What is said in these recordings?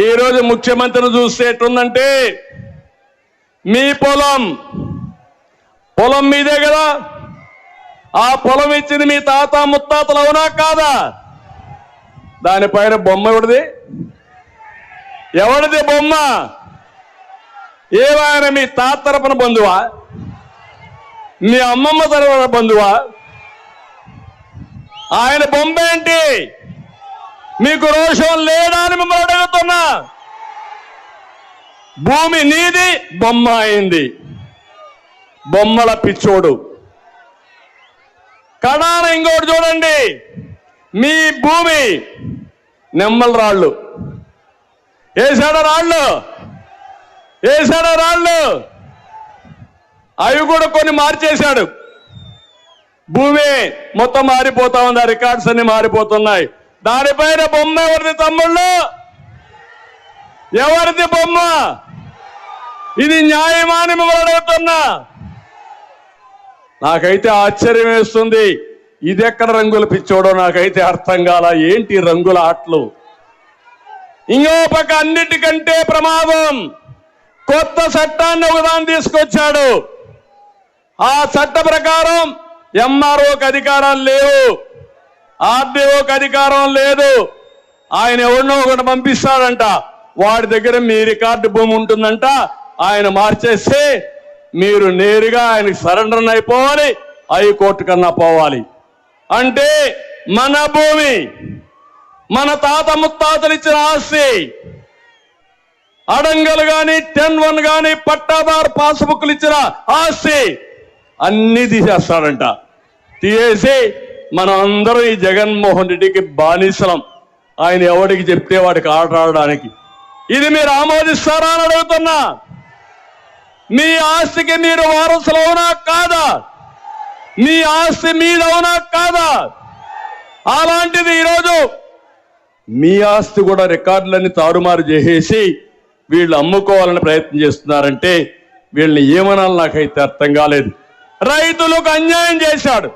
ఈరోజు ముఖ్యమంత్రిని చూస్తే ఎట్లుందంటే మీ పొలం మీదే కదా, ఆ పొలం ఇచ్చింది మీ తాత ముత్తాతలు అవునా కాదా? దానిపైన బొమ్మ ఎవరిది బొమ్మ? ఏమైనా మీ తాత తరపున బంధువా, మీ అమ్మమ్మ తరపున బంధువా? ఆయన బొమ్మ ఏంటి? మీకు రోషం లేదా అని మిమ్మల్ని అడుగుతున్నా. భూమి నీది, బొమ్మ అయింది. బొమ్మల పిచ్చోడు. కడాన ఇంకోటి చూడండి, మీ భూమి నెమ్మల రాళ్ళు వేసాడా, రాళ్ళు అవి కూడా కొన్ని మార్చేశాడు. భూమి మొత్తం మారిపోతా ఉంది, రికార్డ్స్ అన్ని మారిపోతున్నాయి. దానిపైన బొమ్మ ఎవరిది తమ్ముళ్ళు? ఎవరిది బొమ్మ? ఇది న్యాయమా అని మిమ్మల్ని అడుగుతున్నా. నాకైతే ఆశ్చర్యం వేస్తుంది. ఇది ఎక్కడ రంగుల పిచ్చోడో నాకైతే అర్థం కాల. ఏంటి రంగుల ఆటలు? ఇంకో పక్క అన్నిటికంటే ప్రమాదం, కొత్త చట్టాన్ని ఒకదాన్ని తీసుకొచ్చాడు. ఆ చట్ట ప్రకారం ఎంఆర్ఓకి అధికారాలు లేవు, ఆర్డీఓకి అధికారం లేదు. ఆయన ఎవరినో ఒకటి పంపిస్తాడంట, వాడి దగ్గర మీ రికార్డు భూమి ఉంటుందంట. ఆయన మార్చేస్తే మీరు నేరుగా ఆయనకి సరెండర్ అయిపోవాలి, హైకోర్టు కన్నా పోవాలి. అంటే మన భూమి, మన తాత ముత్తాతలు ఇచ్చిన ఆస్తి, అడంగలు గాని 10-1 గాని పట్టాదారు పాస్బుక్లు ఇచ్చిన ఆస్తి అన్ని తీసేస్తాడంట. తీసేసి మనం అందరం ఈ జగన్మోహన్ రెడ్డికి బానిసలం. ఆయన ఎవడికి చెప్తే వాడికి ఆట ఆడడానికి. ఇది మీరు ఆమోదిస్తారా అని అడుగుతున్నా. మీ ఆస్తికి మీరు వారసులు అవునా కాదా? మీ ఆస్తి మీదవునా కాదా? అలాంటిది ఈరోజు మీ ఆస్తి కూడా రికార్డులన్నీ తారుమారు చేసేసి వీళ్ళు అమ్ముకోవాలని ప్రయత్నం చేస్తున్నారంటే వీళ్ళని ఏమనాలి నాకైతే అర్థం కాలేదు. రైతులకు అన్యాయం చేశాడు.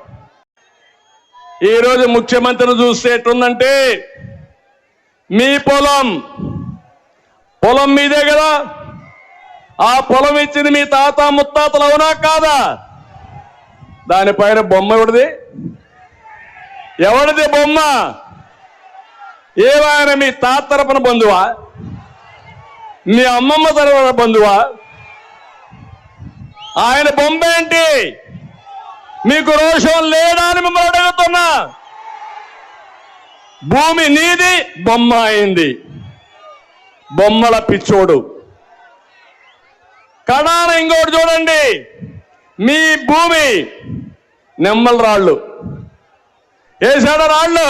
ఈరోజు ముఖ్యమంత్రిని చూస్తే ఎట్లుందంటే మీ పొలం మీదే కదా, ఆ పొలం ఇచ్చింది మీ తాత ముత్తాతలు అవునా కాదా? దానిపైన బొమ్మ ఎవరిది బొమ్మ? ఏమైనా మీ తాత తరపున బంధువా, మీ అమ్మమ్మ తరపున బంధువా? ఆయన బొమ్మ ఏంటి? మీకు రోషం లేదా అని మిమ్మల్ని అడుగుతున్నా. భూమి నీది, బొమ్మ అయింది. బొమ్మల పిచ్చోడు. కడాన ఇంకోటి చూడండి, మీ భూమి నెమ్మల రాళ్ళు వేసాడా, రాళ్ళు